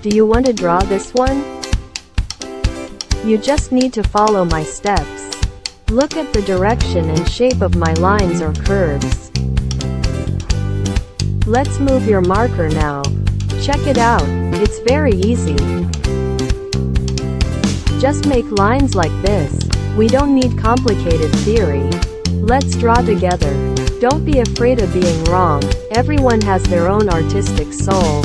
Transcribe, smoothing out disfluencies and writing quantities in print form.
Do you want to draw this one? You just need to follow my steps. Look at the direction and shape of my lines or curves. Let's move your marker now. Check it out, it's very easy. Just make lines like this. We don't need complicated theory. Let's draw together. Don't be afraid of being wrong. Everyone has their own artistic soul.